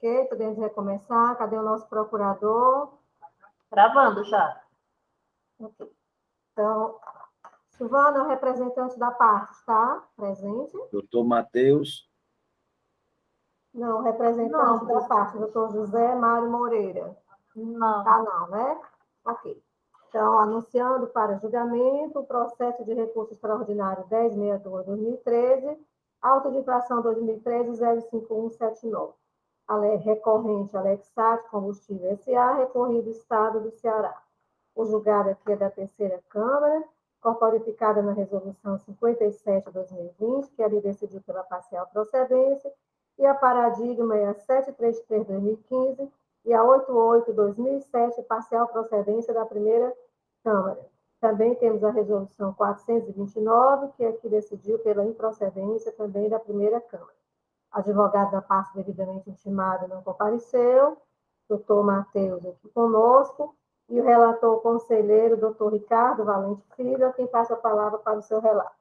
Ok, podemos recomeçar. Cadê o nosso procurador? Gravando já. Ok. Então, Silvana, o representante da parte, está presente? Doutor Matheus. Não, o representante da parte, doutor José Mário Moreira. Não. Tá não, né? Ok. Então, anunciando para julgamento o processo de recurso extraordinário 1062-2013, auto de infração 2013-05179. Recorrente Alexat Combustível S.A., recorrido Estado do Ceará. O julgado aqui é da terceira Câmara, corporificada na resolução 57/2020, que ali decidiu pela parcial procedência, e a paradigma é a 733/2015 e a 88/2007, parcial procedência da primeira Câmara. Também temos a resolução 429, que aqui decidiu pela improcedência também da primeira Câmara. Advogado da parte devidamente intimado não compareceu, doutor Matheus aqui conosco, e o relator conselheiro, doutor Ricardo Valente Filho, a quem passa a palavra para o seu relato.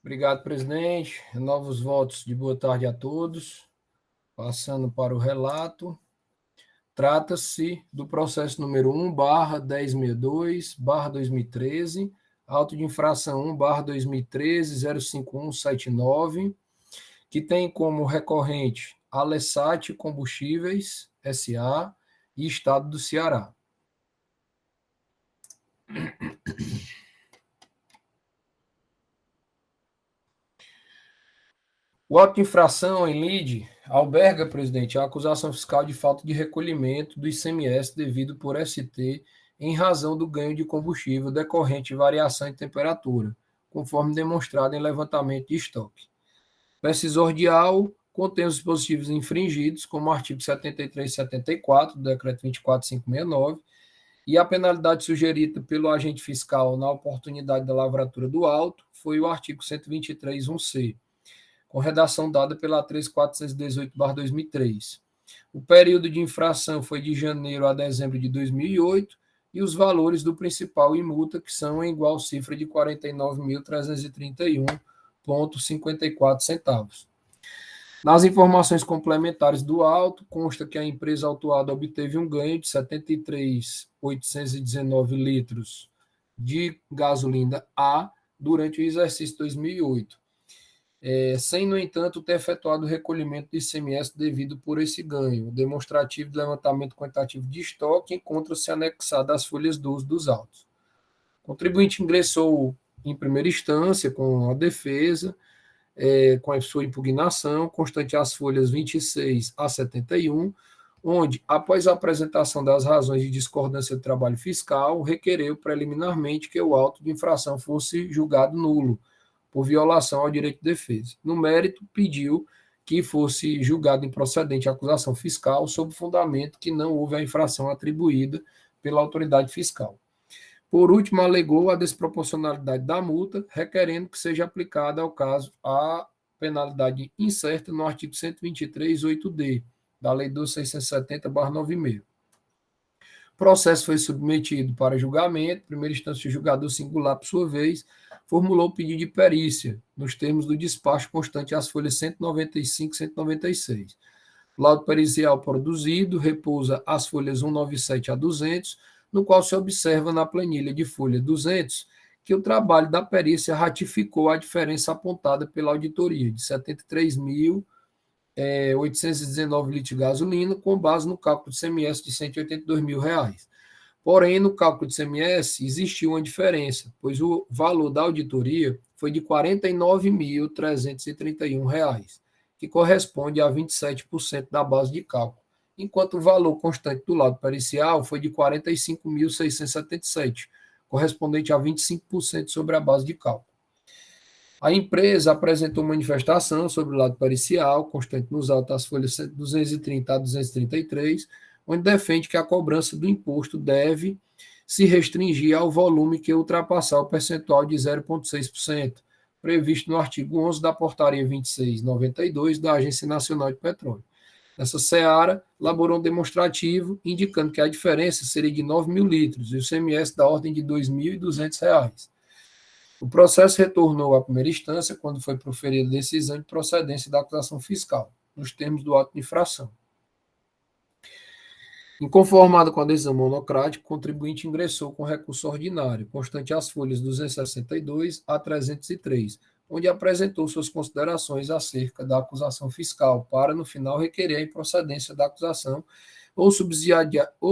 Obrigado, presidente. Novos votos de boa tarde a todos. Passando para o relato. Trata-se do processo número 1/1062/2013, auto de infração 1/2013-05179, que tem como recorrente Alessat Combustíveis S.A. e Estado do Ceará. O auto de infração em lide alberga, presidente, a acusação fiscal de falta de recolhimento do ICMS devido por ST em razão do ganho de combustível decorrente de variação de temperatura, conforme demonstrado em levantamento de estoque. Pesquisordial contém os dispositivos infringidos, como o artigo 73 e 74 do decreto 24569, e a penalidade sugerida pelo agente fiscal na oportunidade da lavratura do auto foi o artigo 123.1c, com redação dada pela 3.418/2003. O período de infração foi de janeiro a dezembro de 2008 e os valores do principal e multa, que são em igual cifra de R$ 49.331,54. Nas informações complementares do auto, consta que a empresa autuada obteve um ganho de 73.819 litros de gasolina A durante o exercício 2008. Sem, no entanto, ter efetuado o recolhimento de ICMS devido por esse ganho. O demonstrativo de levantamento quantitativo de estoque encontra-se anexado às folhas 12 dos autos. O contribuinte ingressou em primeira instância com a defesa, com a sua impugnação, constante às folhas 26 a 71, onde, após a apresentação das razões de discordância do trabalho fiscal, requereu preliminarmente que o auto de infração fosse julgado nulo, por violação ao direito de defesa. No mérito, pediu que fosse julgado improcedente a acusação fiscal sob o fundamento que não houve a infração atribuída pela autoridade fiscal. Por último, alegou a desproporcionalidade da multa, requerendo que seja aplicada ao caso a penalidade incerta no artigo 123.8d da Lei 12.670/96. O processo foi submetido para julgamento. Primeira instância, o julgador singular, por sua vez, formulou o pedido de perícia, nos termos do despacho constante às folhas 195 e 196. O laudo pericial produzido repousa as folhas 197 a 200, no qual se observa na planilha de folha 200 que o trabalho da perícia ratificou a diferença apontada pela auditoria de 73.819 litros de gasolina, com base no cálculo de ICMS de R$ 182.000. Porém, no cálculo de ICMS existiu uma diferença, pois o valor da auditoria foi de R$ 49.331, que corresponde a 27% da base de cálculo, enquanto o valor constante do laudo pericial foi de R$ 45.677, correspondente a 25% sobre a base de cálculo. A empresa apresentou manifestação sobre o laudo pericial, constante nos autos das folhas 230 a 233, onde defende que a cobrança do imposto deve se restringir ao volume que ultrapassar o percentual de 0,6%, previsto no artigo 11 da Portaria 2692 da Agência Nacional de Petróleo. Nessa seara, elaborou um demonstrativo indicando que a diferença seria de 9.000 litros e o ICMS da ordem de R$ 2.200. O processo retornou à primeira instância quando foi proferida a decisão de procedência da acusação fiscal, nos termos do auto de infração. Inconformado com a decisão monocrática, o contribuinte ingressou com recurso ordinário, constante às folhas 262 a 303, onde apresentou suas considerações acerca da acusação fiscal, para, no final, requerer a improcedência da acusação ou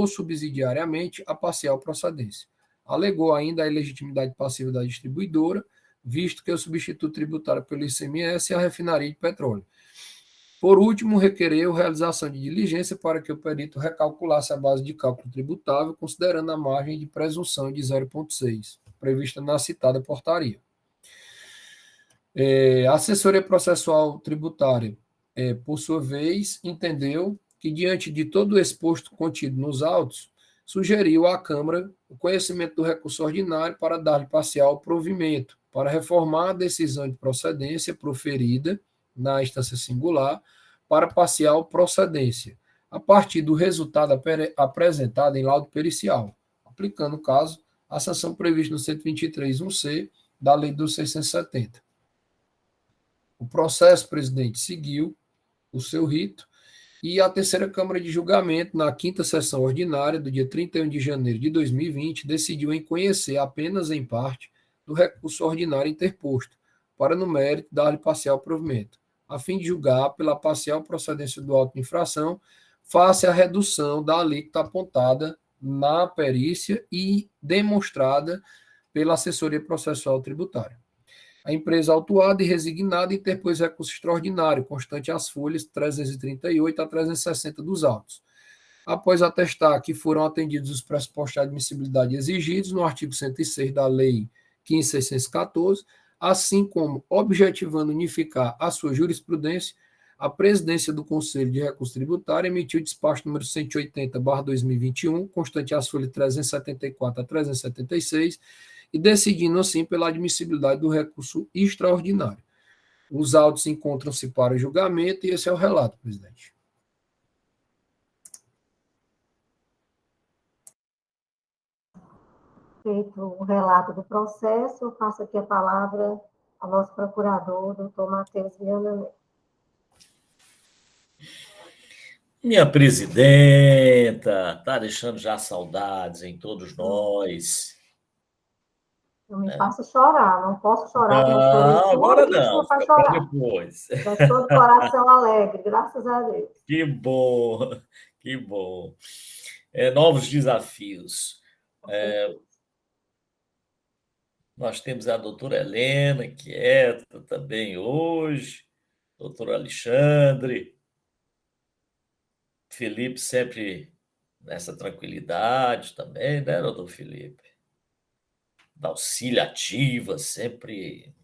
subsidiariamente a parcial procedência. Alegou ainda a ilegitimidade passiva da distribuidora, visto que o substituto tributário pelo ICMS é a refinaria de petróleo. Por último, requereu realização de diligência para que o perito recalculasse a base de cálculo tributável, considerando a margem de presunção de 0,6, prevista na citada portaria. A assessoria processual tributária, por sua vez, entendeu que, diante de todo o exposto contido nos autos, sugeriu à Câmara o conhecimento do recurso ordinário para dar-lhe parcial provimento, para reformar a decisão de procedência proferida na instância singular para parcial procedência, a partir do resultado apresentado em laudo pericial, aplicando, no caso, a sanção prevista no 123.1c da Lei dos 670. O processo, presidente, seguiu o seu rito e a terceira Câmara de Julgamento, na quinta sessão ordinária do dia 31 de janeiro de 2020, decidiu em conhecer apenas em parte do recurso ordinário interposto, para, no mérito, dar-lhe parcial provimento, a fim de julgar pela parcial procedência do auto de infração, face à redução da alíquota apontada na perícia e demonstrada pela assessoria processual tributária. A empresa autuada e resignada interpôs recurso extraordinário, constante às folhas 338 a 360 dos autos. Após atestar que foram atendidos os pressupostos de admissibilidade exigidos no artigo 106 da Lei 15.614, assim como objetivando unificar a sua jurisprudência, a presidência do Conselho de Recurso Tributário emitiu o despacho número 180/2021, constante às folhas 374 a 376, e decidindo, assim, pela admissibilidade do recurso extraordinário. Os autos encontram-se para julgamento e esse é o relato, presidente. Feito o relato do processo, eu passo aqui a palavra ao nosso procurador, doutor Matheus Viana Neto. Minha presidenta, está deixando já saudades em todos nós. Não me faça chorar, não posso chorar. Não, agora não, para chorar. Depois. Estou de coração alegre, graças a Deus. Que bom, que bom. Novos desafios. Nós temos a doutora Helena, que também hoje, doutor Alexandre, Felipe sempre nessa tranquilidade também, né, doutor Felipe? Da auxília ativa, sempre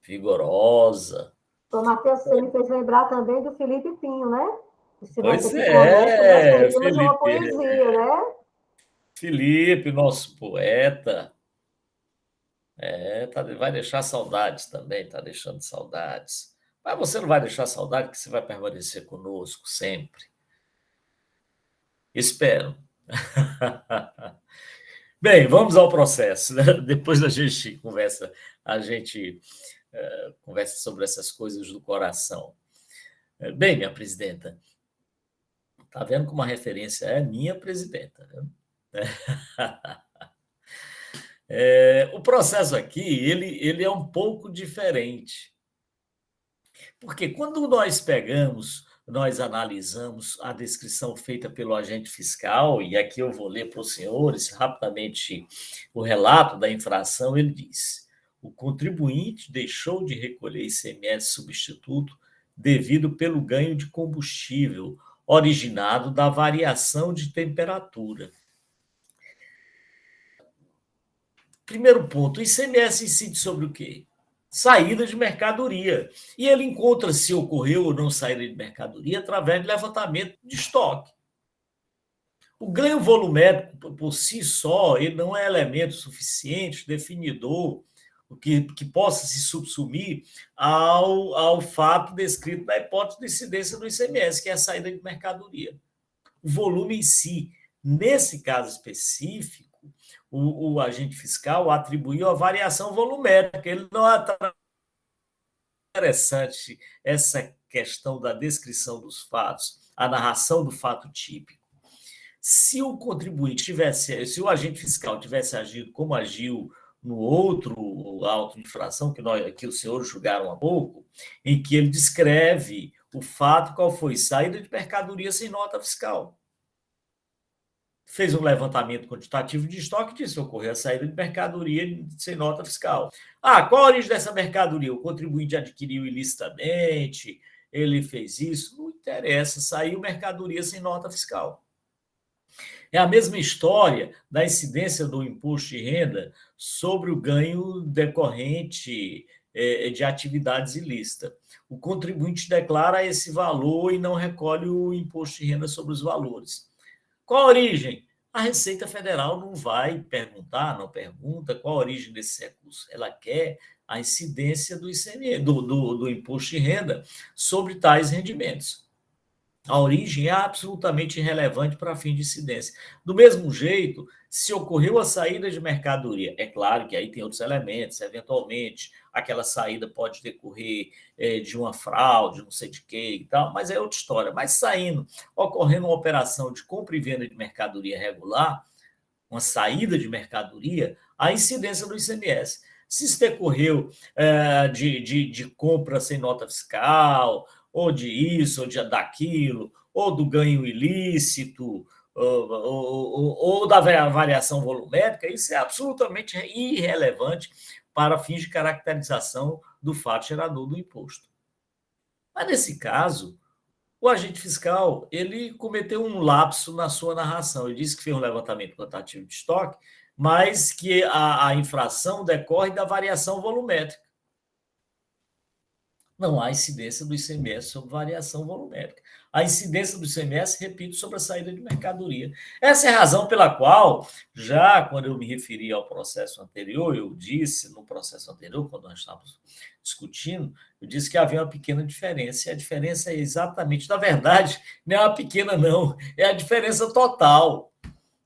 vigorosa. Ô, Matheus, você me fez lembrar também do Felipe Pinho, né? Pois é, Felipe. Uma poesia, né? Felipe, nosso poeta. Vai deixar saudades também, está deixando saudades. Mas você não vai deixar saudade, porque você vai permanecer conosco sempre. Espero. Bem, vamos ao processo. Né? Depois a gente conversa sobre essas coisas do coração. Bem, minha presidenta, está vendo como a referência é minha presidenta. Né? O processo aqui ele é um pouco diferente. Porque quando nós analisamos a descrição feita pelo agente fiscal, e aqui eu vou ler para os senhores rapidamente o relato da infração, ele diz: o contribuinte deixou de recolher ICMS substituto devido pelo ganho de combustível originado da variação de temperatura. Primeiro ponto, o ICMS incide sobre o quê? Saída de mercadoria. E ele encontra se ocorreu ou não saída de mercadoria através de levantamento de estoque. O ganho volumétrico, por si só, ele não é elemento suficiente, definidor, que possa se subsumir ao fato descrito na hipótese de incidência do ICMS, que é a saída de mercadoria. O volume em si, nesse caso específico, o agente fiscal atribuiu a variação volumétrica. Ele não atraiu. Interessante essa questão da descrição dos fatos, a narração do fato típico. Se o contribuinte se o agente fiscal tivesse agido como agiu no outro auto de infração que os senhores julgaram há pouco, em que ele descreve o fato, qual foi? Saída de mercadoria sem nota fiscal. Fez um levantamento quantitativo de estoque e disse que ocorreu a saída de mercadoria sem nota fiscal. Qual a origem dessa mercadoria? O contribuinte adquiriu ilicitamente, ele fez isso, não interessa, saiu mercadoria sem nota fiscal. É a mesma história da incidência do imposto de renda sobre o ganho decorrente de atividades ilícitas. O contribuinte declara esse valor e não recolhe o imposto de renda sobre os valores. Qual a origem? A Receita Federal não vai perguntar, não pergunta qual a origem desse recurso. Ela quer a incidência do ICMS, do imposto de renda sobre tais rendimentos. A origem é absolutamente irrelevante para fim de incidência. Do mesmo jeito, se ocorreu a saída de mercadoria, é claro que aí tem outros elementos, eventualmente, aquela saída pode decorrer de uma fraude, não sei de quê e tal, mas é outra história. Mas ocorrendo uma operação de compra e venda de mercadoria regular, uma saída de mercadoria, a incidência do ICMS. Se isso decorreu de compra sem nota fiscal, ou de isso, ou daquilo, ou do ganho ilícito, ou da variação volumétrica, isso é absolutamente irrelevante para fins de caracterização do fato gerador do imposto. Mas, nesse caso, o agente fiscal ele cometeu um lapso na sua narração. Ele disse que fez um levantamento quantitativo de estoque, mas que a infração decorre da variação volumétrica. Não há incidência do ICMS sobre variação volumétrica. A incidência do ICMS, repito, sobre a saída de mercadoria. Essa é a razão pela qual, já quando eu me referi ao processo anterior, eu disse no processo anterior, quando nós estávamos discutindo, eu disse que havia uma pequena diferença. E a diferença é exatamente, na verdade, não é uma pequena, não, é a diferença total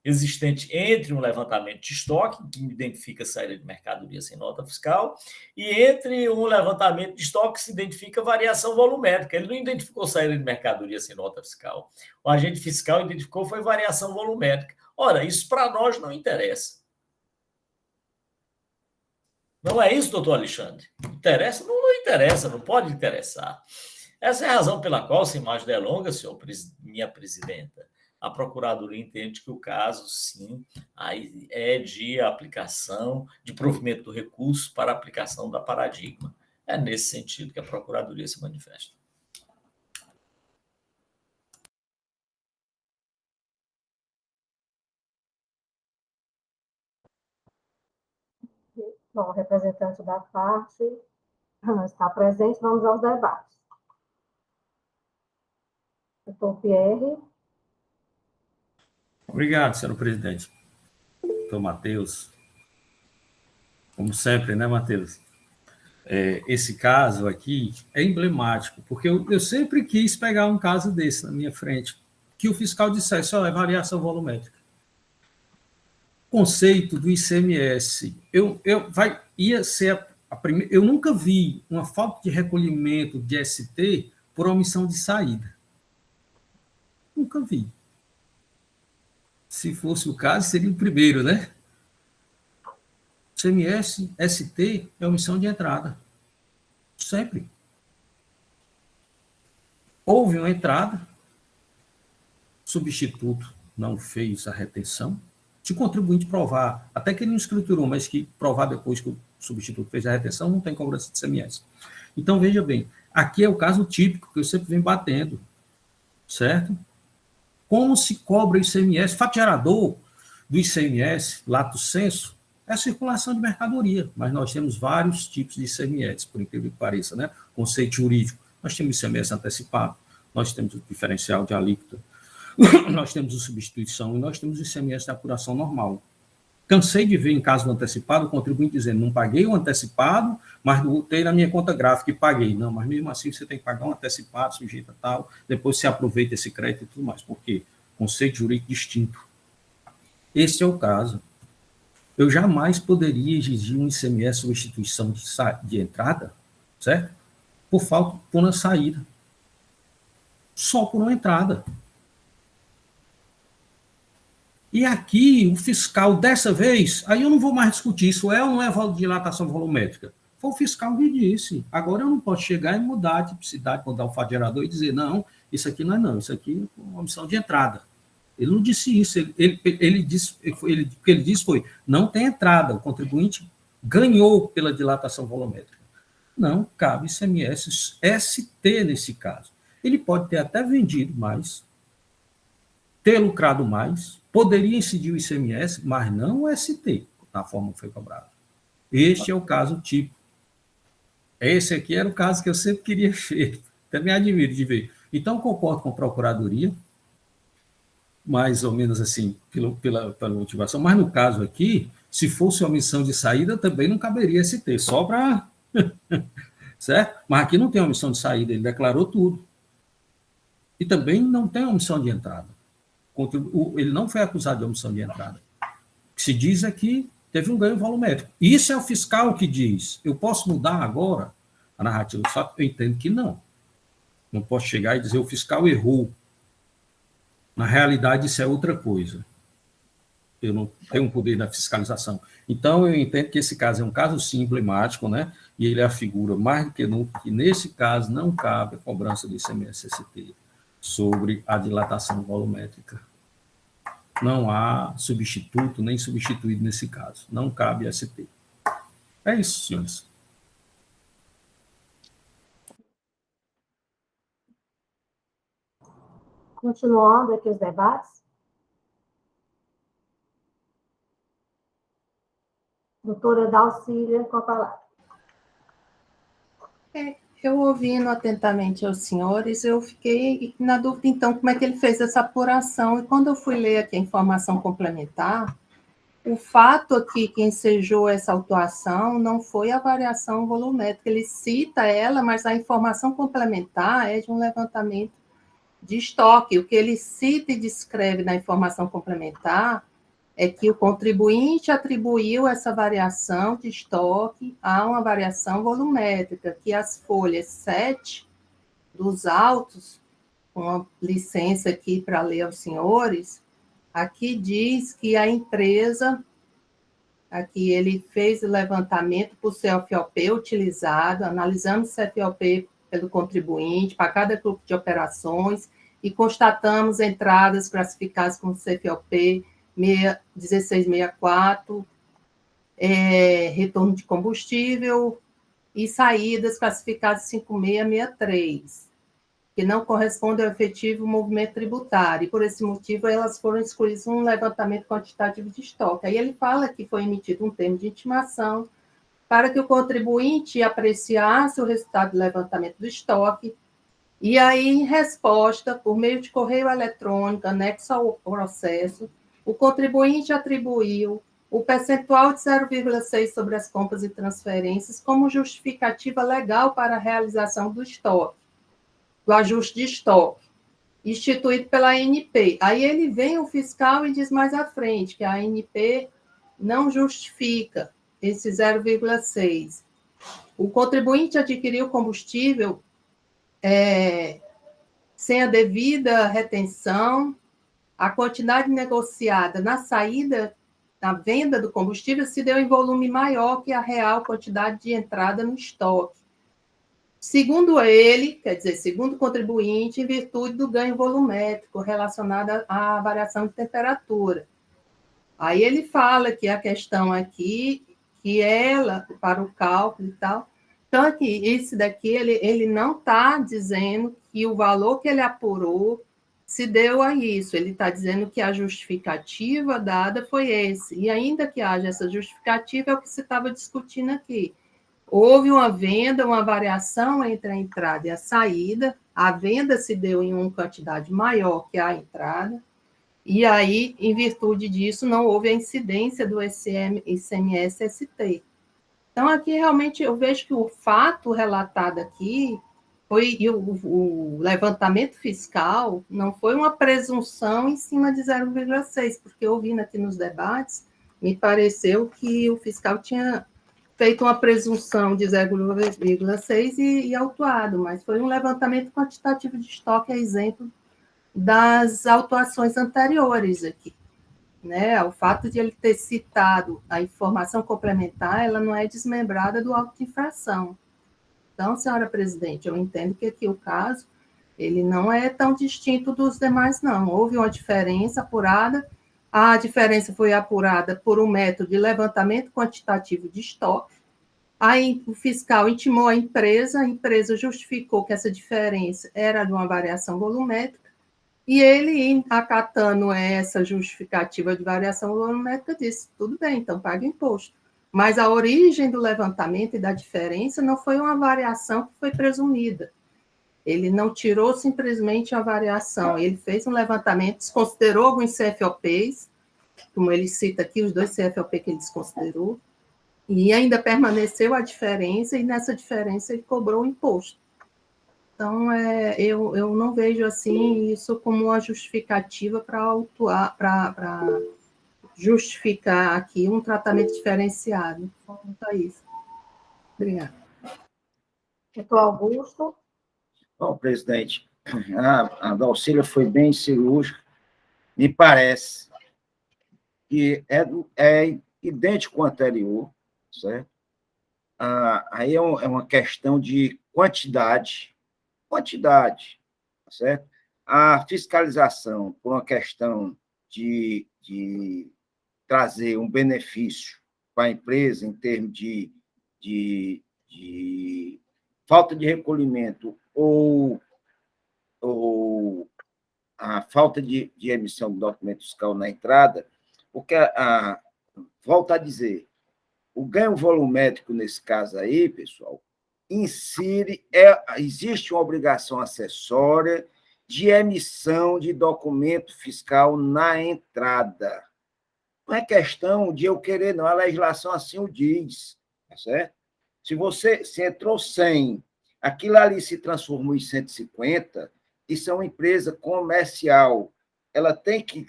existente entre um levantamento de estoque, que identifica a saída de mercadoria sem nota fiscal, e entre um levantamento de estoque que se identifica variação volumétrica. Ele não identificou saída de mercadoria sem nota fiscal. O agente fiscal identificou foi variação volumétrica. Ora, isso para nós não interessa. Não é isso, doutor Alexandre? Interessa? Não interessa, não pode interessar. Essa é a razão pela qual, sem mais delongas, minha presidenta, a Procuradoria entende que o caso, sim, aí é de aplicação, de provimento do recurso para aplicação da paradigma. É nesse sentido que a Procuradoria se manifesta. Bom, o representante da parte está presente, vamos aos debates. Doutor Pierre. Obrigado, senhor presidente. Doutor Matheus. Como sempre, né, Matheus? Esse caso aqui é emblemático, porque eu sempre quis pegar um caso desse na minha frente, que o fiscal dissesse, é variação volumétrica. Conceito do ICMS, ia ser a primeira. Eu nunca vi uma falta de recolhimento de ST por omissão de saída. Nunca vi. Se fosse o caso, seria o primeiro, né? ICMS, ST é omissão de entrada. Sempre. Houve uma entrada, substituto não fez a retenção. Se o contribuinte provar, até que ele não escriturou, mas que provar depois que o substituto fez a retenção, não tem cobrança de ICMS. Então, veja bem, aqui é o caso típico que eu sempre venho batendo, certo? Como se cobra o ICMS? Fato gerador do ICMS, lato sensu, é a circulação de mercadoria, mas nós temos vários tipos de ICMS, por incrível que pareça, né? Conceito jurídico. Nós temos ICMS antecipado, nós temos o diferencial de alíquota, nós temos a substituição e nós temos o ICMS de apuração normal. Cansei de ver em caso do antecipado o contribuinte dizendo, não paguei o antecipado, mas botei na minha conta gráfica e paguei. Não, mas mesmo assim você tem que pagar um antecipado, sujeito a tal, depois você aproveita esse crédito e tudo mais. Por quê? Conceito jurídico distinto. Esse é o caso. eu jamais poderia exigir um ICMS substituição de entrada, certo? Por uma saída. Só por uma entrada. E aqui, o fiscal, dessa vez, aí eu não vou mais discutir, isso é ou não é dilatação volumétrica? Foi o fiscal que disse. Agora eu não posso chegar e mudar a tipicidade, mudar o fato gerador e dizer, não, isso aqui não é não, isso aqui é uma omissão de entrada. Ele não disse isso, ele disse, o que ele disse foi, não tem entrada, o contribuinte ganhou pela dilatação volumétrica. Não cabe ICMS ST nesse caso. Ele pode ter até vendido mais, ter lucrado mais, poderia incidir o ICMS, mas não o ST, na forma que foi cobrado. Este é o caso tipo. Esse aqui era o caso que eu sempre queria ver. Também admiro de ver. Então, concordo com a Procuradoria, mais ou menos assim, pela motivação, mas no caso aqui, se fosse omissão de saída, também não caberia ST, só para... certo? Mas aqui não tem omissão de saída, ele declarou tudo. E também não tem omissão de entrada. Ele não foi acusado de omissão de entrada. O que se diz é que teve um ganho volumétrico. Isso é o fiscal que diz. Eu posso mudar agora a narrativa do fato? Eu entendo que não. Não posso chegar e dizer o fiscal errou. Na realidade, isso é outra coisa. Eu não tenho um poder na fiscalização. Então, eu entendo que esse caso é um caso sim emblemático, né? E ele afigura mais do que nunca que, nesse caso, não cabe a cobrança do ICMS-ST sobre a dilatação volumétrica. Não há substituto nem substituído nesse caso. Não cabe ST. É isso, senhores. Continuando aqui os debates. Doutora Dalcília, com a palavra. Eu ouvindo atentamente aos senhores, eu fiquei na dúvida, então, como é que ele fez essa apuração. E quando eu fui ler aqui a informação complementar, o fato aqui que ensejou essa autuação não foi a variação volumétrica. Ele cita ela, mas a informação complementar é de um levantamento de estoque. O que ele cita e descreve na informação complementar é que o contribuinte atribuiu essa variação de estoque a uma variação volumétrica, que as folhas 7 dos autos, com a licença aqui para ler aos senhores, aqui diz que a empresa, aqui ele fez o levantamento por CFOP utilizado, analisamos CFOP pelo contribuinte para cada grupo de operações e constatamos entradas classificadas como CFOP 1664, retorno de combustível, e saídas classificadas 5663, que não correspondem ao efetivo movimento tributário, e por esse motivo elas foram excluídas um levantamento quantitativo de estoque. Aí ele fala que foi emitido um termo de intimação para que o contribuinte apreciasse o resultado do levantamento do estoque, e aí, em resposta, por meio de correio eletrônico, anexo ao processo, o contribuinte atribuiu o percentual de 0,6 sobre as compras e transferências como justificativa legal para a realização do estoque, do ajuste de estoque, instituído pela ANP. Aí ele vem o fiscal e diz mais à frente que a ANP não justifica esse 0,6. O contribuinte adquiriu combustível sem a devida retenção, a quantidade negociada na saída, na venda do combustível, se deu em volume maior que a real quantidade de entrada no estoque. Segundo ele, quer dizer, segundo o contribuinte, em virtude do ganho volumétrico relacionado à variação de temperatura. Aí ele fala que a questão aqui, que ela, para o cálculo e tal, então aqui, esse daqui, ele não está dizendo que o valor que ele apurou se deu a isso, ele está dizendo que a justificativa dada foi esse, e ainda que haja essa justificativa, é o que se estava discutindo aqui. Houve uma venda, uma variação entre a entrada e a saída, a venda se deu em uma quantidade maior que a entrada, e aí, em virtude disso, não houve a incidência do ICMS-ST. Então, aqui, realmente, eu vejo que o fato relatado aqui foi, e o levantamento fiscal não foi uma presunção em cima de 0,6, porque ouvindo aqui nos debates, me pareceu que o fiscal tinha feito uma presunção de 0,6 e autuado, mas foi um levantamento quantitativo de estoque, a exemplo das autuações anteriores aqui. Né? O fato de ele ter citado a informação complementar, ela não é desmembrada do auto de infração. Então, senhora presidente, eu entendo que aqui o caso, ele não é tão distinto dos demais, não. Houve uma diferença apurada, a diferença foi apurada por um método de levantamento quantitativo de estoque. Aí o fiscal intimou a empresa justificou que essa diferença era de uma variação volumétrica, e ele, acatando essa justificativa de variação volumétrica, disse, tudo bem, então paga imposto. Mas a origem do levantamento e da diferença não foi uma variação que foi presumida. Ele não tirou simplesmente a variação, ele fez um levantamento, desconsiderou alguns CFOPs, como ele cita aqui, os 2 CFOP que ele desconsiderou, e ainda permaneceu a diferença, e nessa diferença ele cobrou o imposto. Então, eu não vejo assim isso como uma justificativa para autuar, para justificar aqui um tratamento diferenciado. Só isso. Obrigada. Doutor Augusto. Bom, presidente, a Dalcília foi bem cirúrgica. Me parece que é idêntico ao anterior, certo? Aí é uma questão de quantidade, certo? A fiscalização, por uma questão de trazer um benefício para a empresa em termos de falta de recolhimento ou a falta de emissão do documento fiscal na entrada, porque, volto a dizer, o ganho volumétrico, nesse caso aí, pessoal, existe uma obrigação acessória de emissão de documento fiscal na entrada. Não é questão de eu querer, não, a legislação assim o diz, tá certo? Se entrou 100, aquilo ali se transformou em 150, isso é uma empresa comercial, ela tem que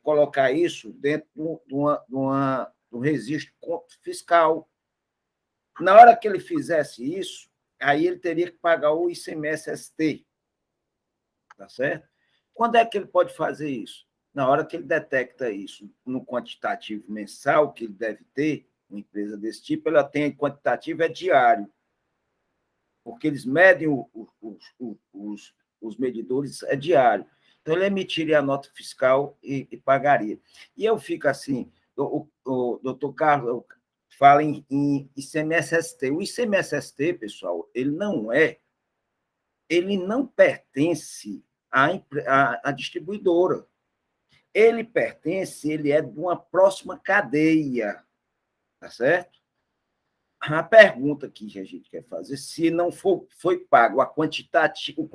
colocar isso dentro de um registro fiscal. Na hora que ele fizesse isso, aí ele teria que pagar o ICMS-ST, tá certo? Quando é que ele pode fazer isso? Na hora que ele detecta isso no quantitativo mensal que ele deve ter, uma empresa desse tipo, ela tem quantitativo diário, porque eles medem os medidores diário. Então, ele emitiria a nota fiscal e pagaria. E eu fico assim, o doutor Carlos fala em ICMS-ST. O ICMS-ST, pessoal, ele não pertence à distribuidora. Ele é de uma próxima cadeia, tá certo? A pergunta que a gente quer fazer, se não foi pago o quantitativo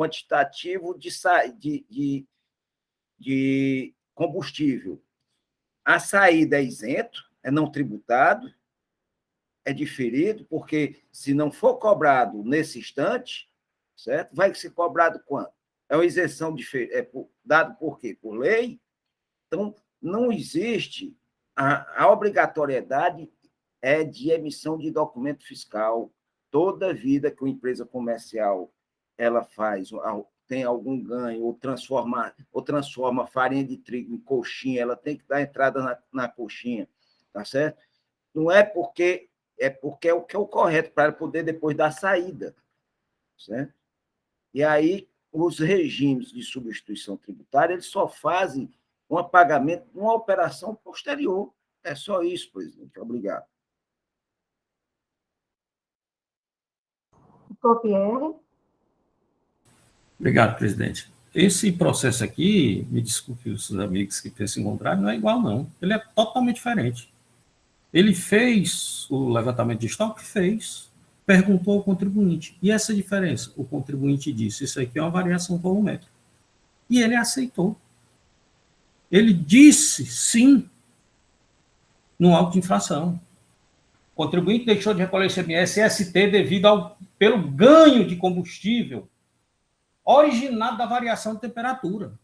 de combustível, a saída é isento, é não tributado, é diferido, porque se não for cobrado nesse instante, certo? Vai ser cobrado quando? É uma isenção dado por quê? Por lei. Então, não existe a obrigatoriedade de emissão de documento fiscal. Toda vida que uma empresa comercial ela tem algum ganho, ou transforma farinha de trigo em coxinha, ela tem que dar entrada na coxinha, tá certo? Não é porque é o que é o correto para ela poder depois dar saída, certo? E aí, os regimes de substituição tributária, eles só fazem um pagamento numa operação posterior. É só isso, presidente. Obrigado. Doutor Pierre. Obrigado, presidente. Esse processo aqui, me desculpe os amigos que pensam em contrário, não é igual, não. Ele é totalmente diferente. Ele fez o levantamento de estoque? Fez. Perguntou ao contribuinte. E essa diferença? O contribuinte disse, isso aqui é uma variação volumétrica. E ele aceitou. Ele disse sim no auto de infração. O contribuinte deixou de recolher ICMS e ST pelo ganho de combustível originado da variação de temperatura.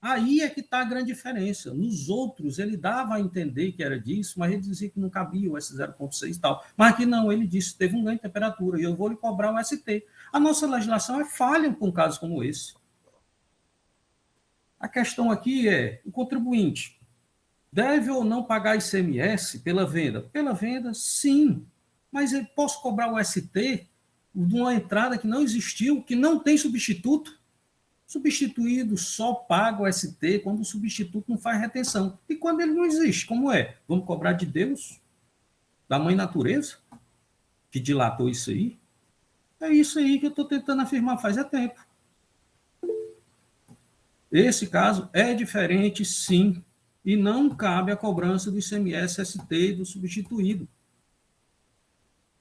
Aí é que está a grande diferença. Nos outros, ele dava a entender que era disso, mas ele dizia que não cabia o S0,6 e tal. Mas aqui não, ele disse que teve um ganho de temperatura e eu vou lhe cobrar o ST. A nossa legislação é falha com casos como esse. A questão aqui é, o contribuinte deve ou não pagar ICMS pela venda? Pela venda, sim. Mas eu posso cobrar o ST de uma entrada que não existiu, que não tem substituto? Substituído só paga o ST quando o substituto não faz retenção. E quando ele não existe, como é? Vamos cobrar de Deus? Da mãe natureza? Que dilatou isso aí? É isso aí que eu estou tentando afirmar faz tempo. Esse caso é diferente, sim, e não cabe a cobrança do ICMS ST do substituído,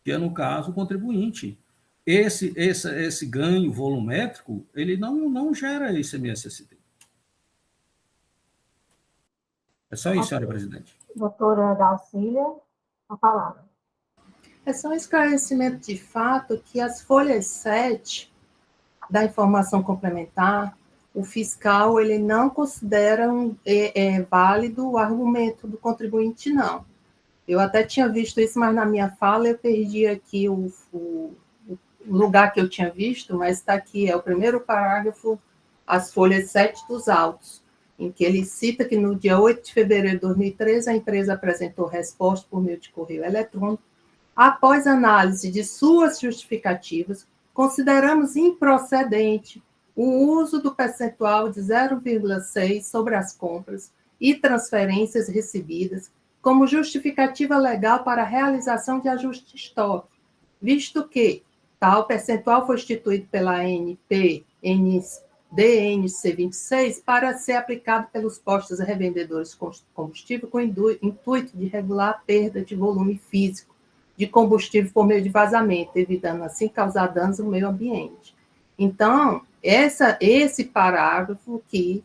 que é, no caso, o contribuinte. Esse ganho volumétrico, ele não gera ICMS ST. É só isso, senhora presidente. Doutora Dalcília, a palavra. É só um esclarecimento de fato que as folhas 7 da informação complementar, o fiscal ele não considera válido o argumento do contribuinte, não. Eu até tinha visto isso, mas na minha fala eu perdi aqui o lugar que eu tinha visto, mas está aqui, é o primeiro parágrafo, as folhas 7 dos autos, em que ele cita que no dia 8 de fevereiro de 2013 a empresa apresentou resposta por meio de correio eletrônico. Após análise de suas justificativas, consideramos improcedente o uso do percentual de 0,6 sobre as compras e transferências recebidas como justificativa legal para a realização de ajuste de estoque, visto que tal percentual foi instituído pela ANP DNC 26 para ser aplicado pelos postos revendedores de combustível com o intuito de regular a perda de volume físico de combustível por meio de vazamento, evitando assim causar danos ao meio ambiente. Então, esse parágrafo que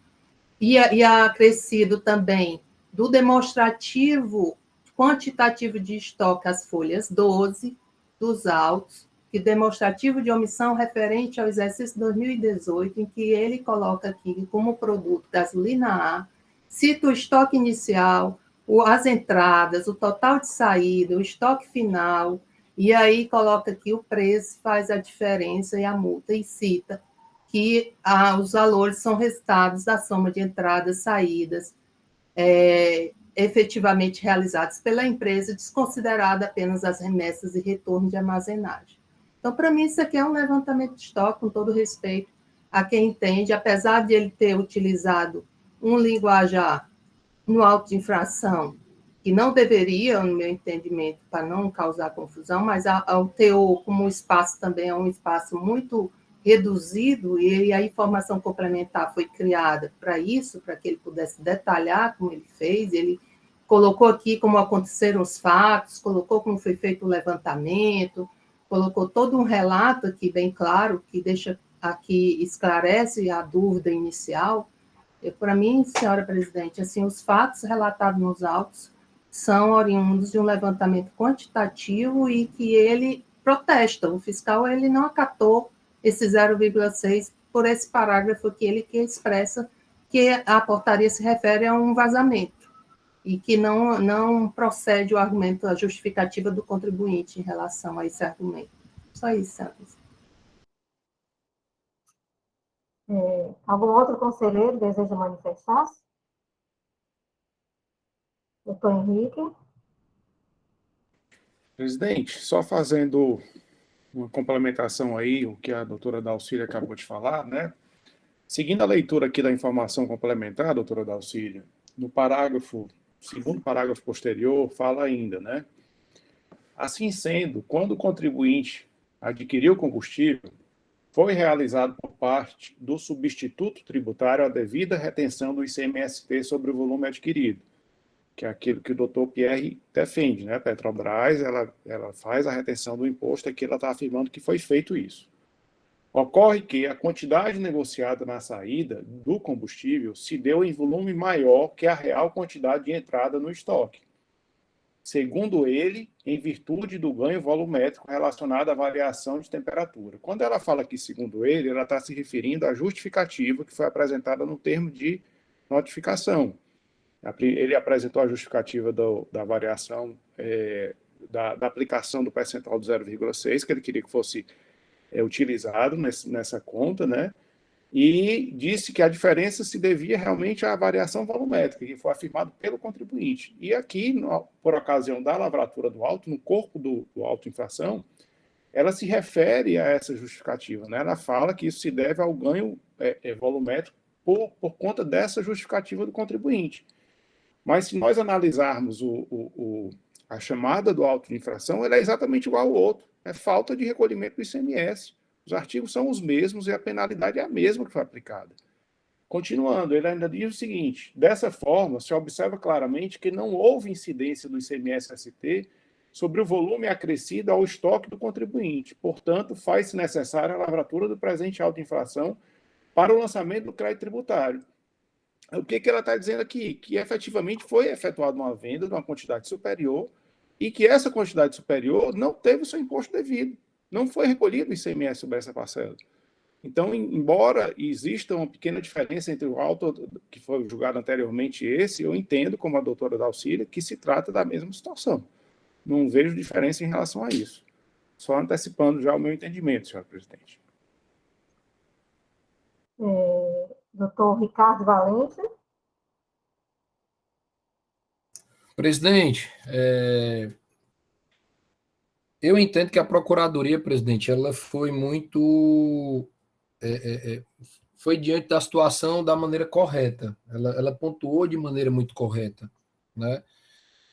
ia acrescido também do demonstrativo quantitativo de estoque, as folhas 12 dos autos, que demonstrativo de omissão referente ao exercício 2018, em que ele coloca aqui como produto gasolina A, cita o estoque inicial, as entradas, o total de saída, o estoque final, e aí coloca aqui o preço, faz a diferença e a multa, e cita que os valores são resultados da soma de entradas, saídas, efetivamente realizadas pela empresa, desconsiderada apenas as remessas e retorno de armazenagem. Então, para mim, isso aqui é um levantamento de estoque, com todo respeito a quem entende, apesar de ele ter utilizado um linguajar no auto de infração, que não deveria, no meu entendimento, para não causar confusão, mas o teor, como o espaço também é um espaço muito reduzido, e a informação complementar foi criada para isso, para que ele pudesse detalhar como ele fez, ele colocou aqui como aconteceram os fatos, colocou como foi feito o levantamento, colocou todo um relato aqui bem claro, que deixa aqui, esclarece a dúvida inicial. Para mim, senhora presidente, assim, os fatos relatados nos autos são oriundos de um levantamento quantitativo e que ele protesta. O fiscal ele não acatou esse 0,6 por esse parágrafo que expressa que a portaria se refere a um vazamento e que não procede o argumento, a justificativa do contribuinte em relação a esse argumento. Só isso, senhora presidente. Algum outro conselheiro deseja manifestar-se? Doutor Henrique. Presidente, só fazendo uma complementação aí, o que a doutora Dalcília acabou de falar, né? Seguindo a leitura aqui da informação complementar, doutora Dalcília, no segundo parágrafo posterior, fala ainda, né? Assim sendo, quando o contribuinte adquiriu combustível, foi realizado por parte do substituto tributário a devida retenção do ICMS-T sobre o volume adquirido, que é aquilo que o doutor Pierre defende, né? A Petrobras, ela faz a retenção do imposto, aqui ela está afirmando que foi feito isso. Ocorre que a quantidade negociada na saída do combustível se deu em volume maior que a real quantidade de entrada no estoque, segundo ele, em virtude do ganho volumétrico relacionado à variação de temperatura. Quando ela fala aqui, segundo ele, ela está se referindo à justificativa que foi apresentada no termo de notificação. Ele apresentou a justificativa da variação da aplicação do percentual do 0,6, que ele queria que fosse utilizado nessa conta, né? E disse que a diferença se devia realmente à variação volumétrica, que foi afirmado pelo contribuinte. E aqui, por ocasião da lavratura do auto, no corpo do auto-infração, ela se refere a essa justificativa, né? Ela fala que isso se deve ao ganho volumétrico por conta dessa justificativa do contribuinte. Mas se nós analisarmos a chamada do auto de infração, ela é exatamente igual ao outro. É falta de recolhimento do ICMS. Os artigos são os mesmos e a penalidade é a mesma que foi aplicada. Continuando, ele ainda diz o seguinte: dessa forma, se observa claramente que não houve incidência do ICMS-ST sobre o volume acrescido ao estoque do contribuinte. Portanto, faz-se necessária a lavratura do presente auto-infração para o lançamento do crédito tributário. O que ela está dizendo aqui? Que efetivamente foi efetuada uma venda de uma quantidade superior e que essa quantidade superior não teve o seu imposto devido. Não foi recolhido o ICMS sobre essa parcela. Então, embora exista uma pequena diferença entre o auto que foi julgado anteriormente e esse, eu entendo, como a doutora Dalcília, que se trata da mesma situação. Não vejo diferença em relação a isso. Só antecipando já o meu entendimento, senhora presidente. Doutor Ricardo Valente. Presidente, eu entendo que a Procuradoria, presidente, ela foi muito... foi diante da situação da maneira correta. Ela pontuou de maneira muito correta, né?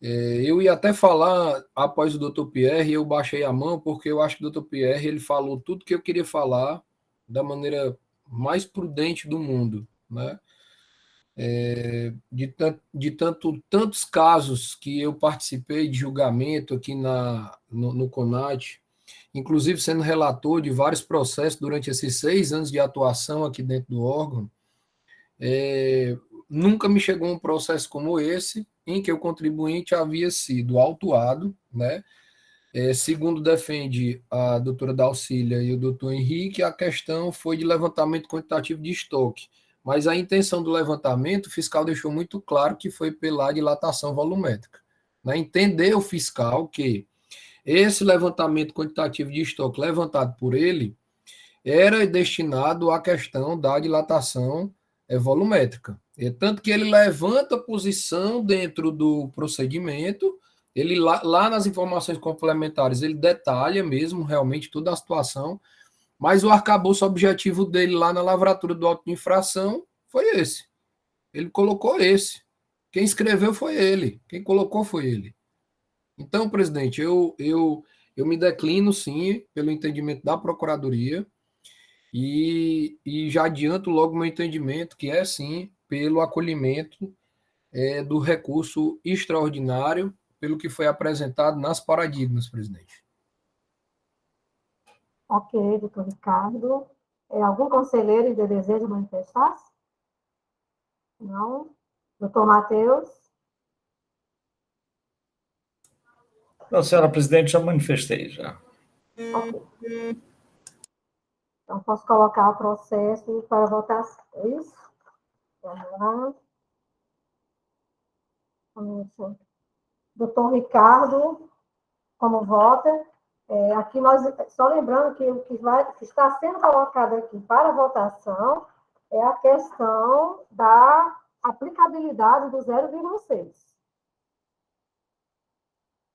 Eu ia até falar após o Dr. Pierre, eu baixei a mão, porque eu acho que o Dr. Pierre ele falou tudo que eu queria falar da maneira mais prudente do mundo, né? De tantos casos que eu participei de julgamento aqui no CONAT, inclusive sendo relator de vários processos durante esses 6 anos de atuação aqui dentro do órgão, nunca me chegou um processo como esse, em que o contribuinte havia sido autuado, né? Segundo defende a doutora Dalcília e o doutor Henrique, a questão foi de levantamento quantitativo de estoque, mas a intenção do levantamento, o fiscal deixou muito claro que foi pela dilatação volumétrica. Né? Entendeu o fiscal que esse levantamento quantitativo de estoque levantado por ele era destinado à questão da dilatação volumétrica. Tanto que ele levanta a posição dentro do procedimento, ele lá nas informações complementares, ele detalha mesmo realmente toda a situação, mas o arcabouço objetivo dele lá na lavratura do auto de infração foi esse. Ele colocou esse. Quem escreveu foi ele. Quem colocou foi ele. Então, presidente, eu me declino, sim, pelo entendimento da Procuradoria e já adianto logo meu entendimento, que é, sim, pelo acolhimento do recurso extraordinário, pelo que foi apresentado nas paradigmas, presidente. Ok, doutor Ricardo. Algum conselheiro ainda deseja manifestar-se? Não? Doutor Matheus? Não, senhora presidente, já manifestei, já. Ok. Então, posso colocar o processo para votação, é isso? Vamos lá. Doutor Ricardo, como vota? Aqui nós, só lembrando que o que está sendo colocado aqui para votação é a questão da aplicabilidade do 0,6.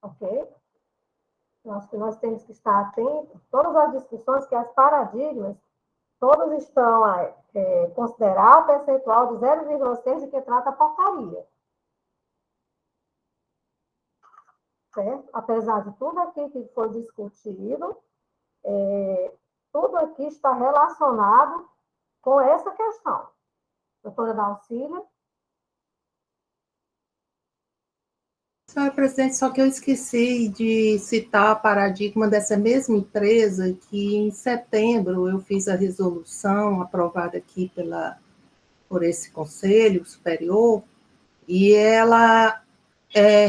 Ok? Eu acho que nós temos que estar atentos, todas as discussões, que as paradigmas, todas estão a considerar o percentual de 0,6 de que trata a portaria. Certo? Apesar de tudo aqui que foi discutido, tudo aqui está relacionado com essa questão. Doutora Dalcília? Senhora presidente, só que eu esqueci de citar a paradigma dessa mesma empresa, que em setembro eu fiz a resolução aprovada aqui por esse Conselho Superior, e ela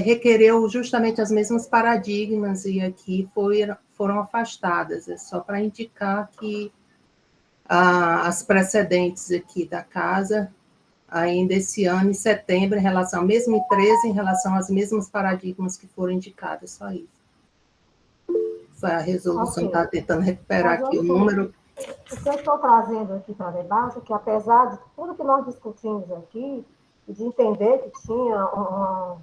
requereu justamente as mesmas paradigmas, e aqui foram afastadas. É só para indicar que as precedentes aqui da casa ainda esse ano, em setembro, em relação, mesmo em 13, em relação aos mesmos paradigmas que foram indicados, só isso. Foi a resolução, está tentando recuperar aqui o número. O que eu estou trazendo aqui para debate é que, apesar de tudo que nós discutimos aqui, e de entender que tinha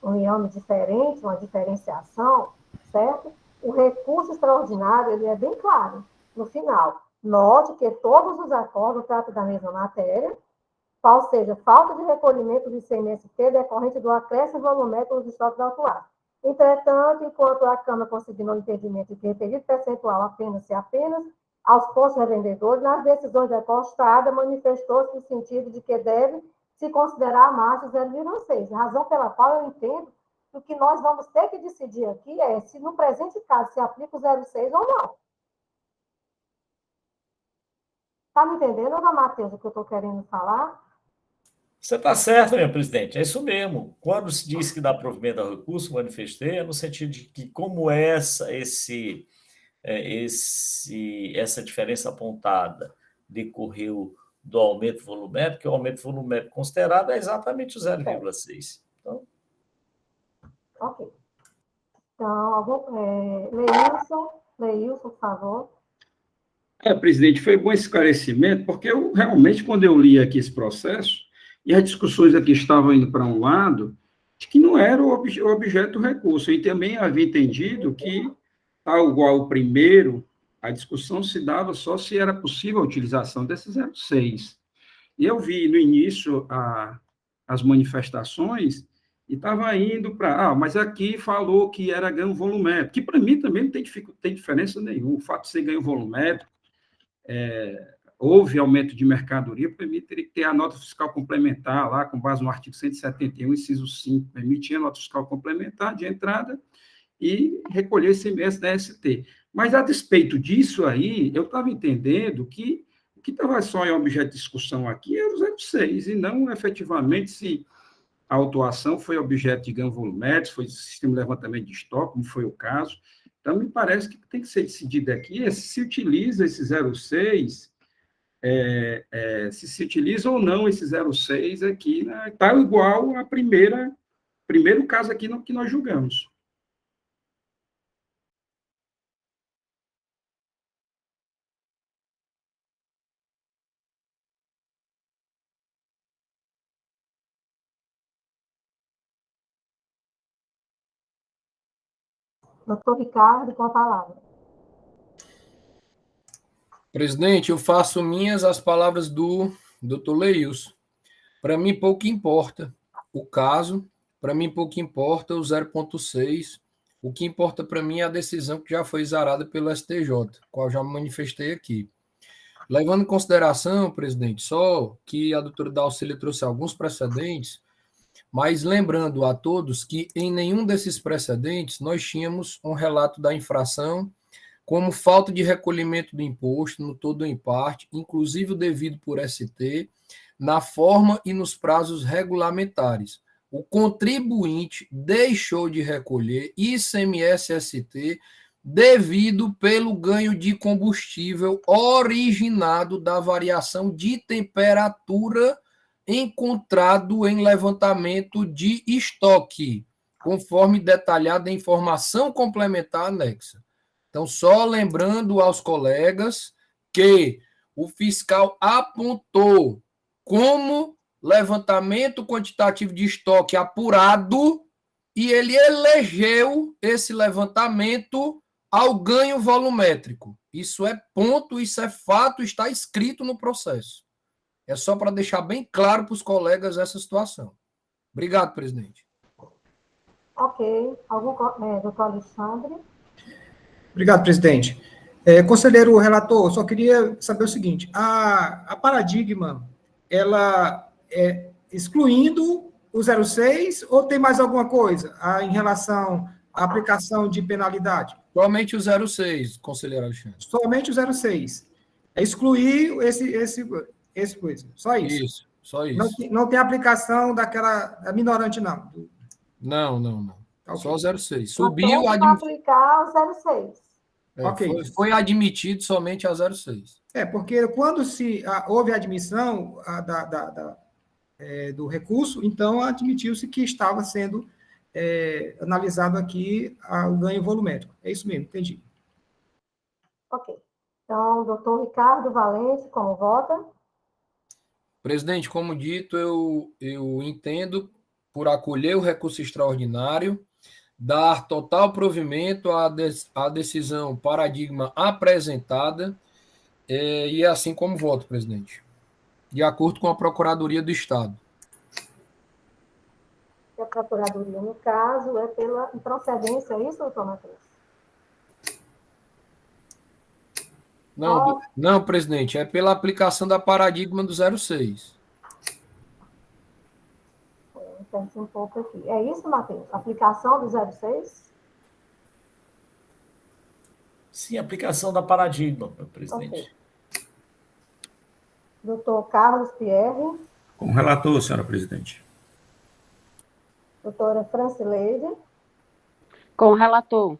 um IAME diferente, uma diferenciação, certo? O recurso extraordinário, ele é bem claro, no final. Note que todos os acordos tratam da mesma matéria, qual seja, falta de recolhimento do ICMS-T decorrente do acréscimo volumétrico dos estoques autuados. Entretanto, enquanto a Câmara consignou o entendimento de que referido percentual apenas aos postos revendedores, nas decisões recostadas, manifestou-se no sentido de que deve se considerar a margem 0,6, razão pela qual eu entendo que o que nós vamos ter que decidir aqui é se, no presente caso, se aplica o 0,6 ou não. Está me entendendo, dona Matheus, o que eu estou querendo falar? Você está certo, meu presidente, é isso mesmo. Quando se diz que dá provimento ao recurso, manifestei, é no sentido de que, como essa diferença apontada decorreu do aumento volumétrico, que o aumento volumétrico considerado é exatamente o 0,6. Então... Ok. Então, Leilson, por favor. Presidente, foi bom esse esclarecimento, porque eu realmente, quando eu li aqui esse processo, e as discussões aqui estavam indo para um lado, de que não era o objeto do recurso, e também havia entendido que, tal igual o primeiro, a discussão se dava só se era possível a utilização desse 0,6. E eu vi no início as manifestações, e estava indo para, mas aqui falou que era ganho volumétrico, que para mim também não tem diferença nenhuma, o fato de ser ganho volumétrico, houve aumento de mercadoria, para mim teria que ter a nota fiscal complementar, lá com base no artigo 171, inciso 5, permitia a nota fiscal complementar de entrada e recolher esse ICMS da ST. Mas, a despeito disso aí, eu estava entendendo que o que estava só em objeto de discussão aqui era o 0,6, e não efetivamente se a autuação foi objeto de ganho volumétrico, foi sistema de levantamento de estoque, como foi o caso. Então, me parece que tem que ser decidido aqui se utiliza esse 0,6, se se utiliza ou não esse 0,6 aqui, né, tá igual a primeiro caso aqui que nós julgamos. Doutor Ricardo, com a palavra. Presidente, eu faço minhas as palavras do doutor Leilson. Para mim, pouco importa o caso, para mim, pouco importa o 0,6. O que importa para mim é a decisão que já foi exarada pelo STJ, qual já manifestei aqui. Levando em consideração, presidente, só que a doutora Dalcília trouxe alguns precedentes, mas lembrando a todos que em nenhum desses precedentes nós tínhamos um relato da infração como falta de recolhimento do imposto, no todo ou em parte, inclusive o devido por ST, na forma e nos prazos regulamentares. O contribuinte deixou de recolher ICMS-ST devido pelo ganho de combustível originado da variação de temperatura encontrado em levantamento de estoque, conforme detalhada em informação complementar anexa. Então, só lembrando aos colegas que o fiscal apontou como levantamento quantitativo de estoque apurado e ele elegeu esse levantamento ao ganho volumétrico. Isso é ponto, isso é fato, está escrito no processo. É só para deixar bem claro para os colegas essa situação. Obrigado, presidente. Ok. Doutor Alexandre? Obrigado, presidente. Conselheiro relator, eu só queria saber o seguinte, a Paradigma, ela é excluindo o 0,6 ou tem mais alguma coisa em relação à aplicação de penalidade? Somente o 0,6, conselheiro Alexandre. Somente o 0,6. É excluir esse coisa, só isso. Isso, só isso. Não tem aplicação da minorante, não. Não. Okay. Só o 0,6. Subiu para aplicar o 0,6. Ok. Foi admitido somente a 0,6. Porque quando houve a admissão do recurso, então admitiu-se que estava sendo analisado aqui o ganho volumétrico. É isso mesmo, entendi. Ok. Então, doutor Ricardo Valente, como vota? Presidente, como dito, eu entendo por acolher o recurso extraordinário, dar total provimento à decisão paradigma apresentada, e assim como voto, presidente, de acordo com a Procuradoria do Estado. A Procuradoria, no caso, é pela improcedência, é isso, doutor Matheus? Não, presidente, é pela aplicação da paradigma do 06. Pense um pouco aqui. É isso, Matheus? Aplicação do 06? Sim, aplicação da paradigma, presidente. Okay. Doutor Carlos Pierre. Como relator, senhora presidente. Doutora Francileide. Com o relator.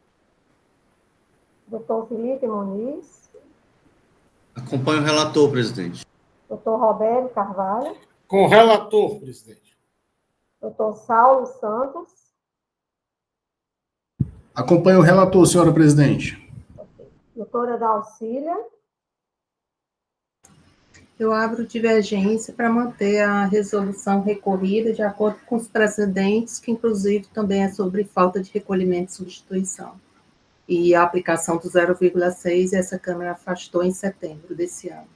Doutor Felipe Muniz. Acompanho o relator, presidente. Doutor Roberto Carvalho. Com o relator, presidente. Doutor Saulo Santos. Acompanho o relator, senhora presidente. Okay. Doutora Dalcília. Eu abro divergência para manter a resolução recorrida de acordo com os precedentes, que inclusive também é sobre falta de recolhimento e substituição. E a aplicação do 0,6, essa Câmara afastou em setembro desse ano.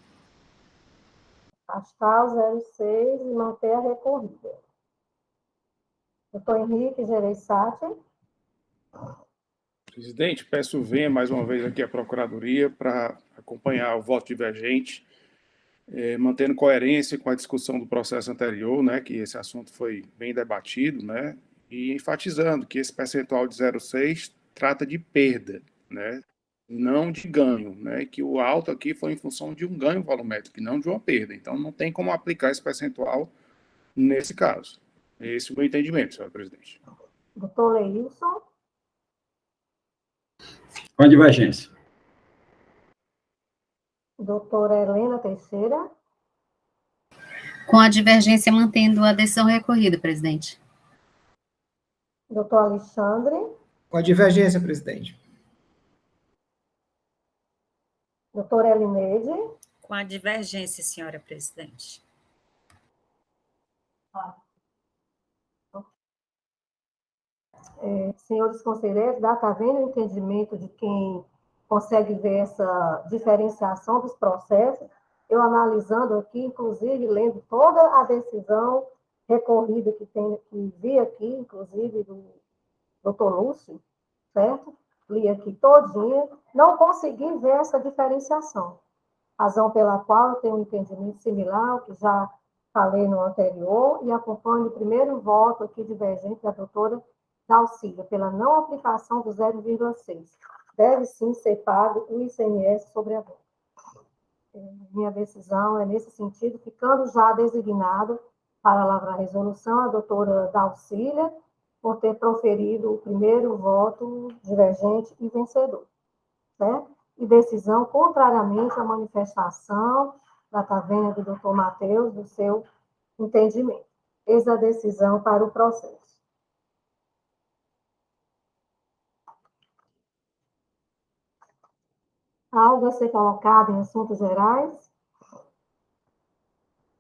Afastar o 0,6 e manter a recorrida. Doutor Henrique Gereissati. Presidente, peço venha mais uma vez aqui à Procuradoria para acompanhar o voto divergente, mantendo coerência com a discussão do processo anterior, né, que esse assunto foi bem debatido, né, e enfatizando que esse percentual de 0,6 trata de perda, né, não de ganho, né, que o alto aqui foi em função de um ganho volumétrico, e não de uma perda. Então, não tem como aplicar esse percentual nesse caso. Esse é o meu entendimento, senhora presidente. Doutor Leilson. Com a divergência. Doutora Helena Teixeira. Com a divergência, mantendo a decisão recorrida, presidente. Doutor Alexandre. Com a divergência, presidente. Doutora Elineide. Com a divergência, senhora presidente. Senhores conselheiros, dá havendo o entendimento de quem consegue ver essa diferenciação dos processos, eu analisando aqui, inclusive, lendo toda a decisão recorrida que vi aqui, inclusive, do doutor Lúcio, certo? Li aqui todinha, não consegui ver essa diferenciação, razão pela qual eu tenho um entendimento similar ao que já falei no anterior, e acompanho o primeiro voto aqui divergente da doutora Dalcília, pela não aplicação do 0,6. Deve sim ser pago o ICMS sobre a venda. Minha decisão é nesse sentido, ficando já designada para lavrar a resolução a doutora Dalcília, por ter proferido o primeiro voto divergente e vencedor, certo? E decisão contrariamente à manifestação da taverna do doutor Matheus, do seu entendimento. Eis a decisão para o processo. Algo a ser colocado em assuntos gerais?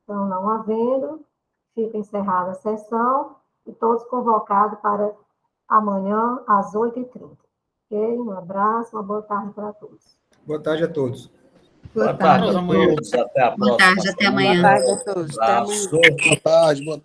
Então, não havendo, fica encerrada a sessão e todos convocados para amanhã, às 8h30. Ok? Um abraço, uma boa tarde para todos. Boa tarde a todos. Boa tarde a todos, até a próxima. Boa tarde, até amanhã. Boa tarde a todos. Até amanhã. Boa tarde, boa tarde.